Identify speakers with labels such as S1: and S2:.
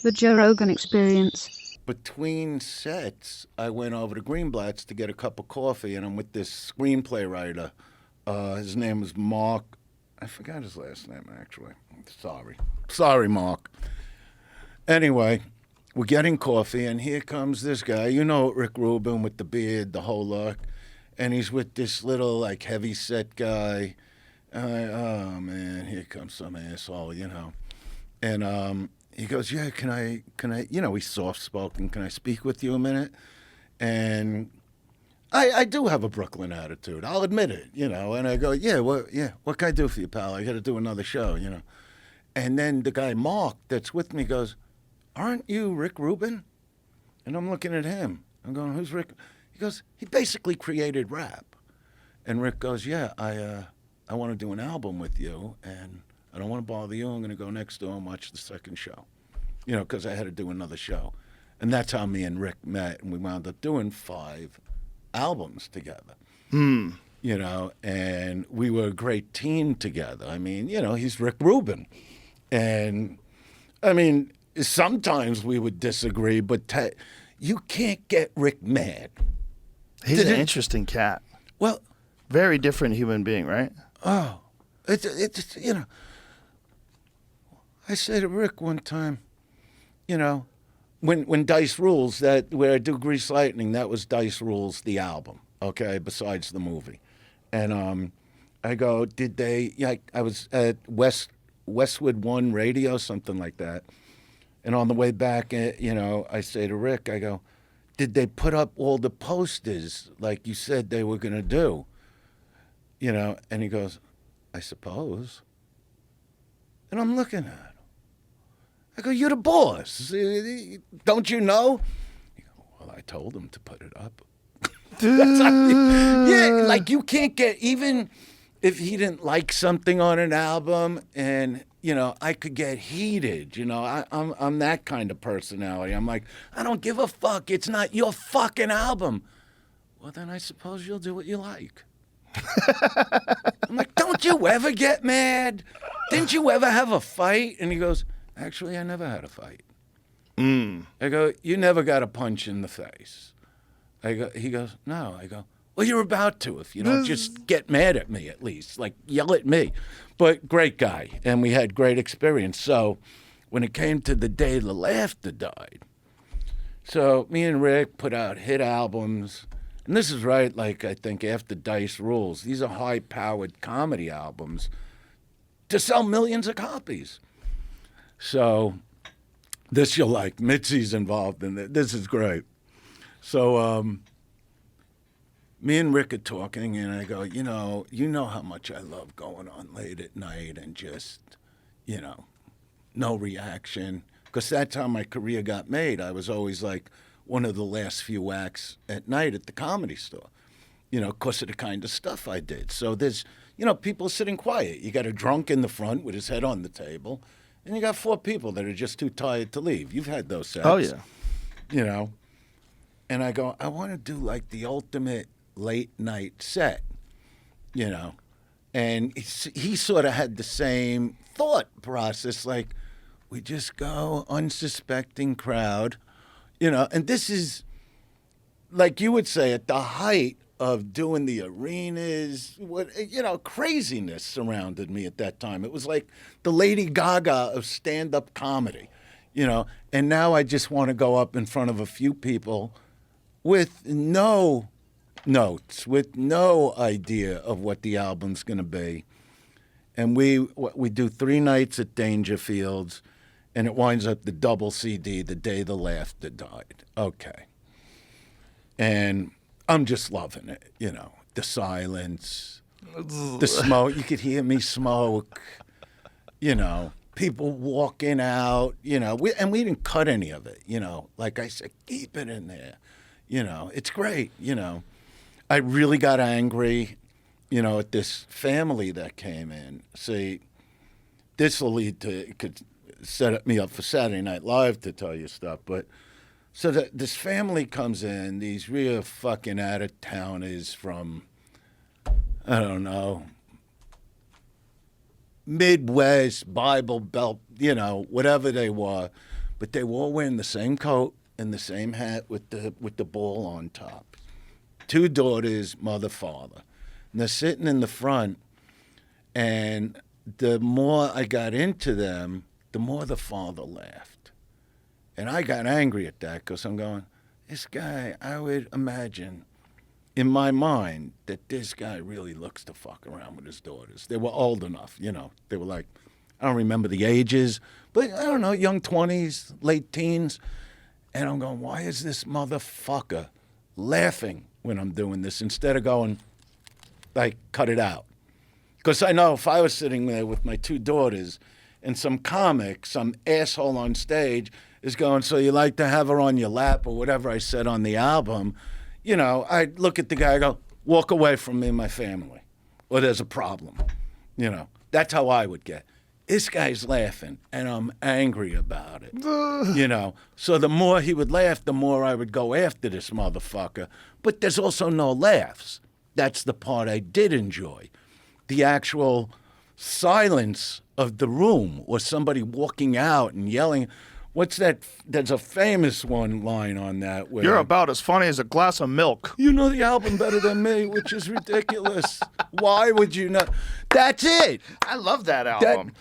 S1: The Joe Rogan Experience.
S2: Between sets, I went over to Greenblatt's to get a cup of coffee, and I'm with this screenplay writer. His name was Mark. I forgot his last name, actually. Sorry, Mark. Anyway, we're getting coffee, and here comes this guy. You know Rick Rubin with the beard, the whole look. And he's with this little, like, heavy-set guy. Oh, man, here comes some asshole, you know. And he goes, yeah, can I, you know, he's soft-spoken. Can I speak with you a minute? And I do have a Brooklyn attitude. I'll admit it, you know. And I go, what can I do for you, pal? I got to do another show, you know. And then the guy, Mark, that's with me goes, aren't you Rick Rubin? And I'm looking at him. I'm going, who's Rick? He goes, he basically created rap. And Rick goes, yeah, I want to do an album with you, and I don't want to bother you. I'm going to go next door and watch the second show, you know, because I had to do another show. And that's how me and Rick met, and we wound up doing 5 albums together. You know, and we were a great team together. I mean, you know, he's Rick Rubin. And, I mean, sometimes we would disagree, but you can't get Rick mad.
S3: He's an interesting cat.
S2: Well,
S3: very different human being, right?
S2: Oh, it's you know. I said to Rick one time, you know, when Dice Rules, that where I do Grease Lightning, that was Dice Rules, the album, okay, besides the movie. And I go, did they, I was at Westwood One Radio, something like that. And on the way back, you know, I say to Rick, I go, did they put up all the posters like you said they were going to do? You know, and he goes, I suppose. And I'm looking at him. I go, you're the boss. Don't you know? He goes, well, I told him to put it up. Yeah, like you can't get, even if he didn't like something on an album, and, you know, I could get heated. You know, I'm that kind of personality. I'm like, I don't give a fuck. It's not your fucking album. Well, then I suppose you'll do what you like. I'm like, don't you ever get mad? Didn't you ever have a fight? And he goes, actually, I never had a fight. I go, you never got a punch in the face. He goes, no. I go, well, you're about to if you don't just get mad at me at least, like yell at me. But great guy, and we had great experience. So when it came to the day the laughter died, so me and Rick put out hit albums. And this is right, like, I think, after Dice Rules. These are high-powered comedy albums to sell millions of copies. So this you'll like. Mitzi's involved in it. This is great. So me and Rick are talking, and I go, you know how much I love going on late at night and just, you know, no reaction. Because that's how my career got made. I was always like one of the last few acts at night at the Comedy Store, you know, because of the kind of stuff I did. So there's, you know, people sitting quiet. You got a drunk in the front with his head on the table, and you got 4 people that are just too tired to leave. You've had those sets.
S3: Oh, yeah.
S2: You know, and I go, I want to do like the ultimate late night set, you know. And he sort of had the same thought process, like, we just go unsuspecting crowd. You know, and this is, like you would say, at the height of doing the arenas, craziness surrounded me at that time. It was like the Lady Gaga of stand-up comedy, you know. And now I just want to go up in front of a few people with no notes, with no idea of what the album's going to be. And we do 3 nights at Dangerfields, and it winds up the double CD, The Day the Laughter Died. Okay. And I'm just loving it, you know. The silence, the smoke. You could hear me smoke, you know. People walking out, you know. We didn't cut any of it, you know. Like I said, keep it in there. You know, it's great, you know. I really got angry, you know, at this family that came in. See, this will lead to, it could set me up for Saturday Night Live to tell you stuff. But so this family comes in, these real fucking out-of-towners from, I don't know, Midwest, Bible Belt, you know, whatever they were. but they were all wearing the same coat and the same hat with the ball on top. 2 daughters, mother, father. And they're sitting in the front, and the more I got into them, the more the father laughed. And I got angry at that because I'm going, this guy, I would imagine in my mind that this guy really looks to fuck around with his daughters. They were old enough, you know. They were like, I don't remember the ages, but I don't know, young 20s, late teens. And I'm going, why is this motherfucker laughing when I'm doing this instead of going, like, cut it out? Because I know if I was sitting there with my 2 daughters and some comic, some asshole on stage is going, so you like to have her on your lap or whatever I said on the album, you know, I'd look at the guy and go, walk away from me and my family, or there's a problem. You know, that's how I would get. This guy's laughing, and I'm angry about it. You know, so the more he would laugh, the more I would go after this motherfucker. But there's also no laughs. That's the part I did enjoy. The actual silence of the room, or somebody walking out and yelling. What's that? There's a famous one line on that. Where,
S3: You're about as funny as a glass of milk.
S2: you know the album better than me, which is ridiculous. Why would you not? That's it.
S3: I love that album.